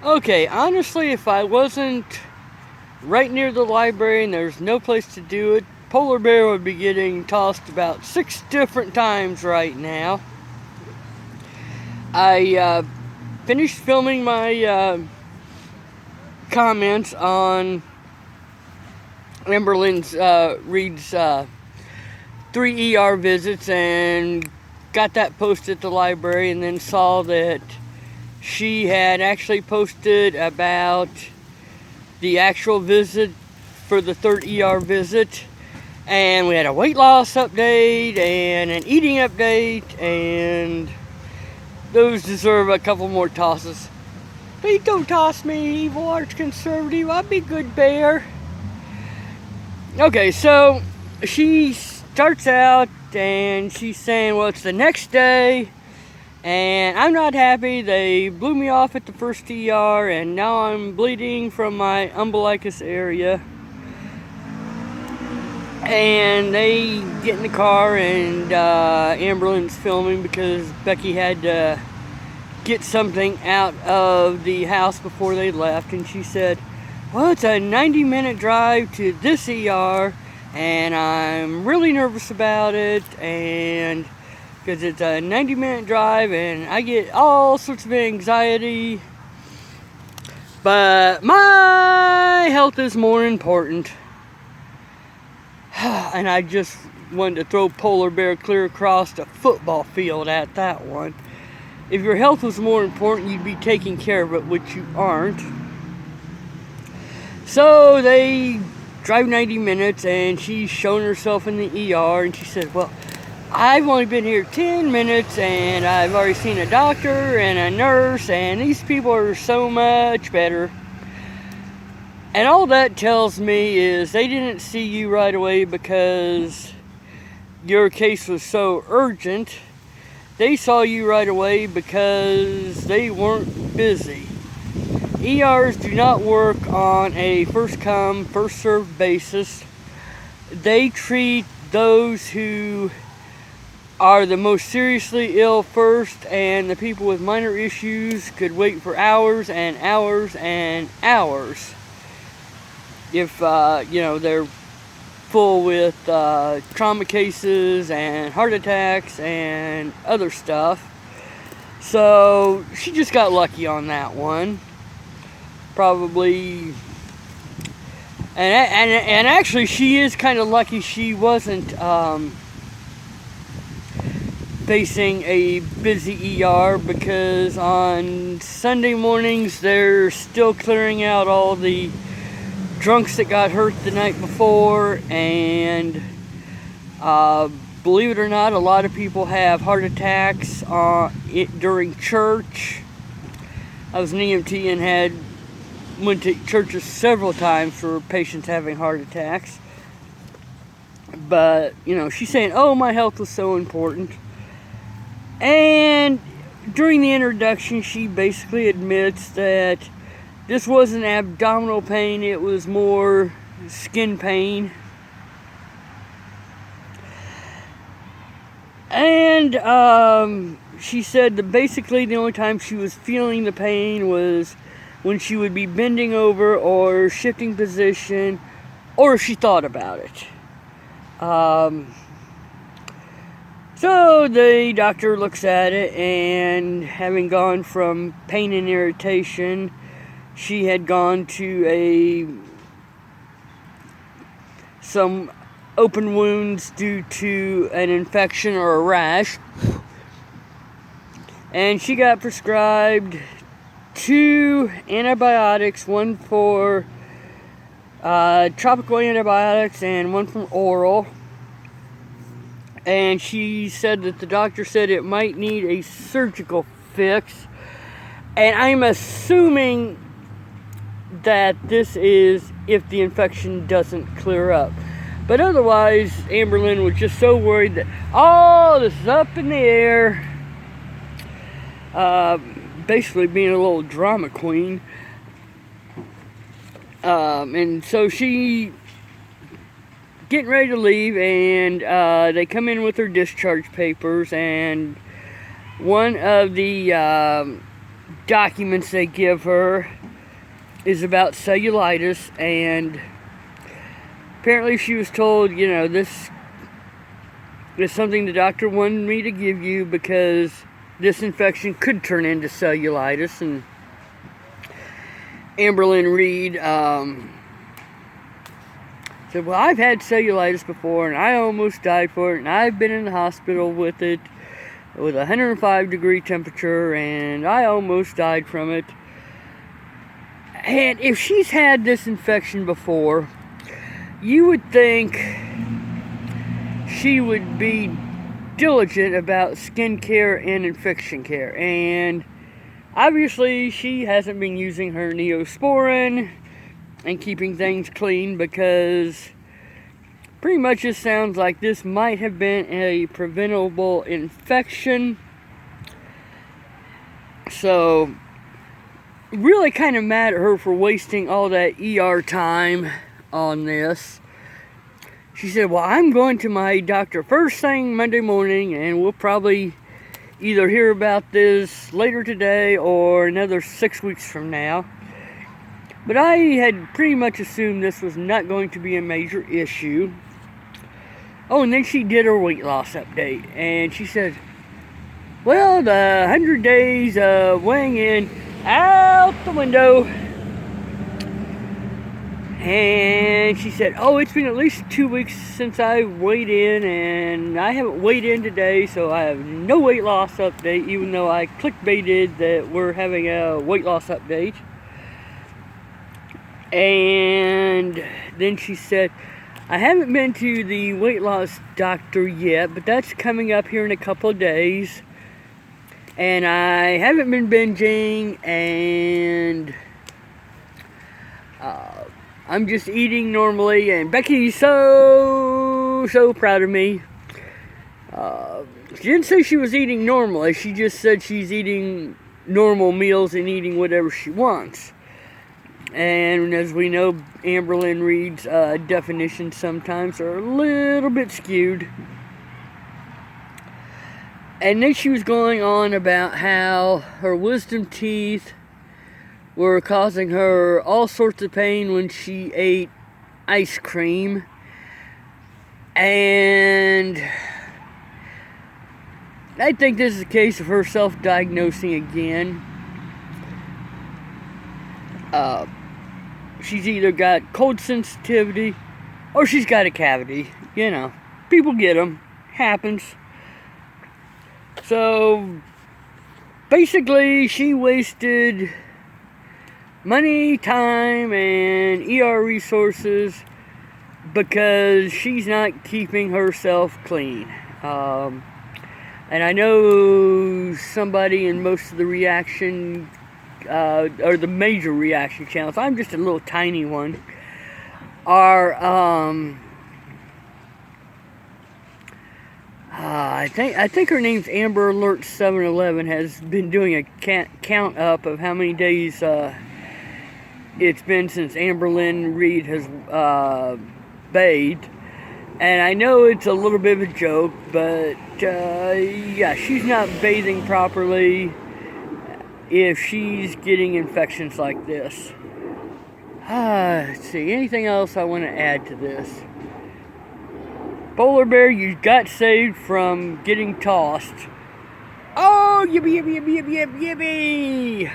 Okay, honestly, if I wasn't right near the library and there's no place to do it, polar bear would be getting tossed about 6 different times right now. I finished filming my comments on Amberlynn's Reid's 3 ER visits and got that posted at the library, and then saw that she had actually posted about the actual visit for the third ER visit, and we had a weight loss update and an eating update, and those deserve a couple more tosses. Please don't toss me, evil arch conservative. I'll be good bear. Okay, so she starts out and she's saying, well, it's the next day and I'm not happy. They blew me off at the first ER and now I'm bleeding from my umbilicus area. And they get in the car and Amberlynn's filming because Becky had to get something out of the house before they left, and she said, well, it's a 90-minute drive to this ER and I'm really nervous about it, and because it's a 90-minute drive and I get all sorts of anxiety, but my health is more important. And I just wanted to throw polar bear clear across the football field at that one. If your health was more important, you'd be taking care of it, which you aren't. So they drive 90 minutes and she's showing herself in the ER, and she said, well, I've only been here 10 minutes and I've already seen a doctor and a nurse, and these people are so much better. And all that tells me is they didn't see you right away because your case was so urgent. They saw you right away because they weren't busy. ERs do not work on a first come, first served basis. They treat those who are the most seriously ill first, and the people with minor issues could wait for hours and hours and hours. If they're full with trauma cases and heart attacks and other stuff. So she just got lucky on that one, probably. And actually, she is kind of lucky she wasn't facing a busy ER, because on Sunday mornings they're still clearing out all the drunks that got hurt the night before, and believe it or not, a lot of people have heart attacks during church. I was an EMT and went to churches several times for patients having heart attacks. But she's saying, oh, my health was so important. And during the introduction, she basically admits that this wasn't abdominal pain, it was more skin pain. And she said that basically the only time she was feeling the pain was when she would be bending over or shifting position, or if she thought about it. So the doctor looks at it, and having gone from pain and irritation, she had gone to some open wounds due to an infection or a rash, and she got prescribed 2 antibiotics, one for tropical antibiotics and one from oral. And she said that the doctor said it might need a surgical fix, and I'm assuming that this is if the infection doesn't clear up. But otherwise, Amberlynn was just so worried that, oh, this is up in the air. Basically being a little drama queen. And so she getting ready to leave, and they come in with her discharge papers, and one of the documents they give her is about cellulitis, and apparently she was told, you know, this is something the doctor wanted me to give you because this infection could turn into cellulitis. And Amberlynn Reid said, well, I've had cellulitis before and I almost died for it, and I've been in the hospital with it with a 105-degree temperature, and I almost died from it. And if she's had this infection before, you would think she would be diligent about skin care and infection care. And obviously she hasn't been using her Neosporin and keeping things clean, because pretty much it sounds like this might have been a preventable infection. So really kind of mad at her for wasting all that ER time on this. She said, well, I'm going to my doctor first thing Monday morning, and we'll probably either hear about this later today or another 6 weeks from now. But I had pretty much assumed this was not going to be a major issue. Oh, and then she did her weight loss update, and she said, well, the 100 days of weighing in out the window. And she said, oh, it's been at least 2 weeks since I weighed in, and I haven't weighed in today, so I have no weight loss update, even though I clickbaited that we're having a weight loss update. And then she said, I haven't been to the weight loss doctor yet, but that's coming up here in a couple of days. And I haven't been binging, and I'm just eating normally. And Becky's so proud of me. She didn't say she was eating normally. She just said she's eating normal meals and eating whatever she wants. And as we know, Amberlynn Reid's definitions sometimes are a little bit skewed. And then she was going on about how her wisdom teeth were causing her all sorts of pain when she ate ice cream. And I think this is a case of her self-diagnosing again. She's either got cold sensitivity or she's got a cavity. You know, people get them. Happens. So basically she wasted money, time, and ER resources because she's not keeping herself clean. And I know somebody in most of the reaction or the major reaction channels, I'm just a little tiny one, are I think her name's Amberlynn 711, has been doing a count up of how many days it's been since Amberlynn Reid has bathed. And I know it's a little bit of a joke, but yeah, she's not bathing properly if she's getting infections like this. Let's see, anything else I want to add to this? Polar bear, you got saved from getting tossed. Oh, yippee, yippee, yippee, yippee, yippee, yippee!